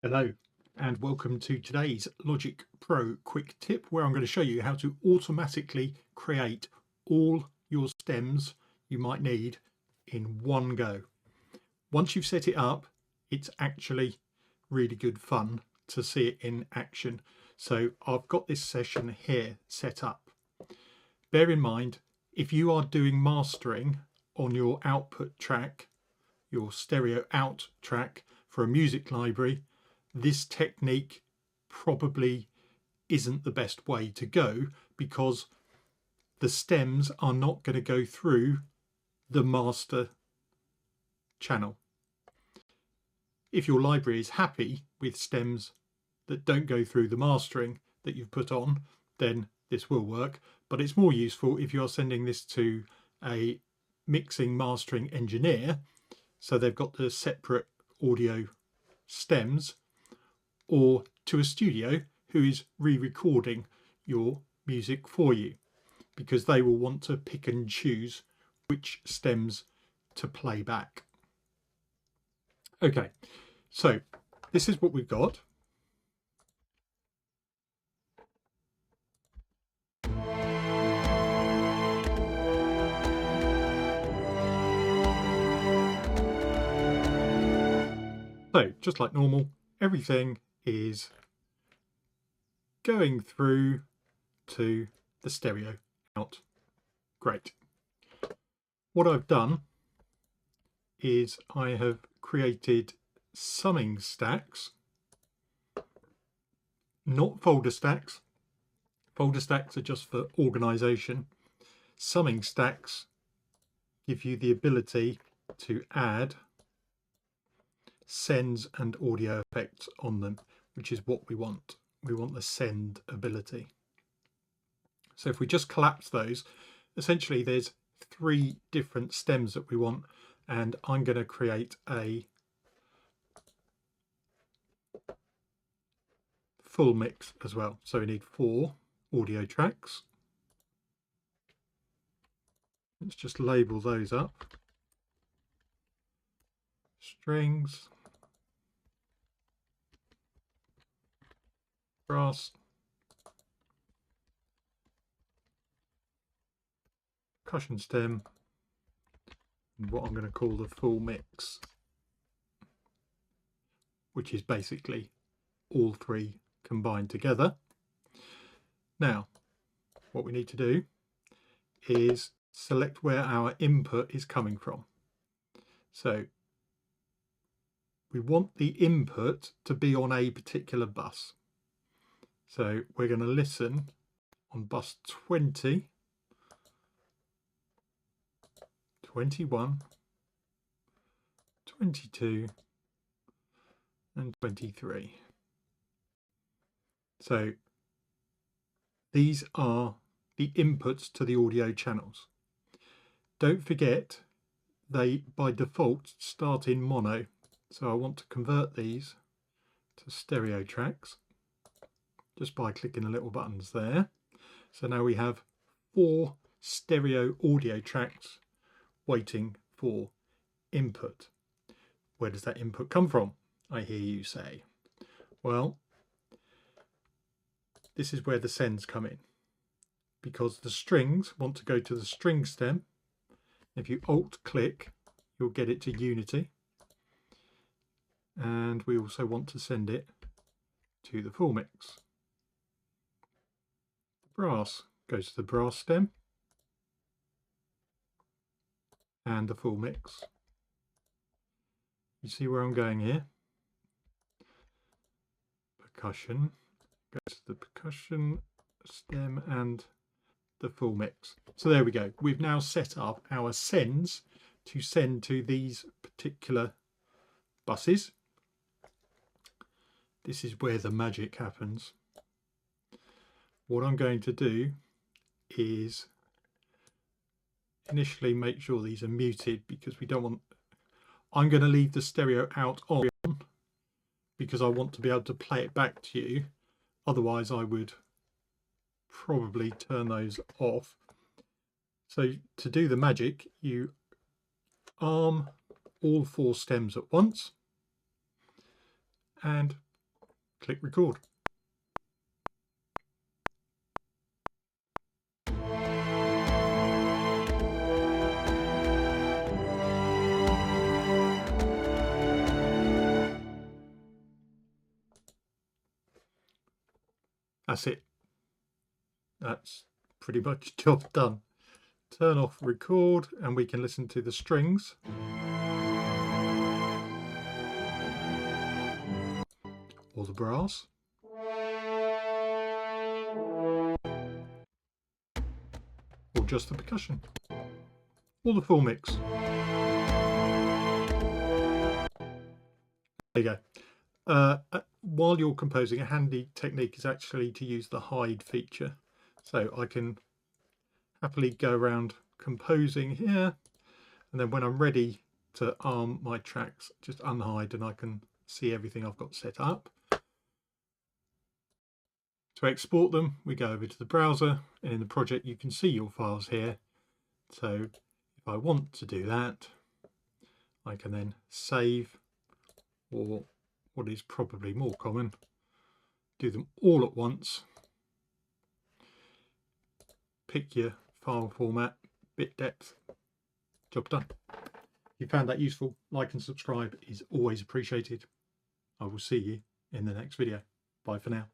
Hello and welcome to today's Logic Pro quick tip where I'm going to show you how to automatically create all your stems you might need in one go. Once you've set it up, it's actually really good fun to see it in action. So I've got this session here set up. Bear in mind, if you are doing mastering on your output track, your stereo out track for a music library, this technique probably isn't the best way to go because the stems are not going to go through the master channel. If your library is happy with stems that don't go through the mastering that you've put on, then this will work, but it's more useful if you're sending this to a mixing mastering engineer, so they've got the separate audio stems, or to a studio who is re-recording your music for you, because they will want to pick and choose which stems to play back. Okay, so this is what we've got. So just like normal, everything is going through to the stereo out. Great. What I've done is I have created summing stacks, not folder stacks. Folder stacks are just for organization. Summing stacks give you the ability to add sends and audio effects on them, which is what we want. We want the send ability. So if we just collapse those, essentially there's 3 different stems that we want, and I'm going to create a full mix as well. So we need 4 audio tracks. Let's just label those up. Strings, brass, percussion stem, and what I'm going to call the full mix, which is basically all 3 combined together. Now, what we need to do is select where our input is coming from. So we want the input to be on a particular bus. So we're going to listen on bus 20, 21, 22 and 23. So these are the inputs to the audio channels. Don't forget, they by default start in mono, so I want to convert these to stereo tracks just by clicking the little buttons there. So now we have 4 stereo audio tracks waiting for input. Where does that input come from, I hear you say? Well, this is where the sends come in, because the strings want to go to the string stem. If you alt click, you'll get it to unity, and we also want to send it to the full mix. The brass goes to the brass stem and the full mix. You see where I'm going here? Percussion goes to the percussion stem and the full mix. So there we go. We've now set up our sends to send to these particular buses. This is where the magic happens. What I'm going to do is initially make sure these are muted, because we don't want, I'm going to leave the stereo out on because I want to be able to play it back to you. Otherwise I would probably turn those off. So to do the magic, you arm all 4 stems at once and click record. That's it. That's pretty much job done. Turn off record and we can listen to the strings. Or the brass. Or just the percussion. Or the full mix. There you go. While you're composing, a handy technique is actually to use the hide feature. So I can happily go around composing here, and then when I'm ready to arm my tracks, just unhide and I can see everything I've got set up. To export them, we go over to the browser, and in the project you can see your files here. So if I want to do that, I can then save, or what is probably more common, do them all at once. Pick your file format, bit depth, job done. If you found that useful, like and subscribe is always appreciated. I will see you in the next video. Bye for now.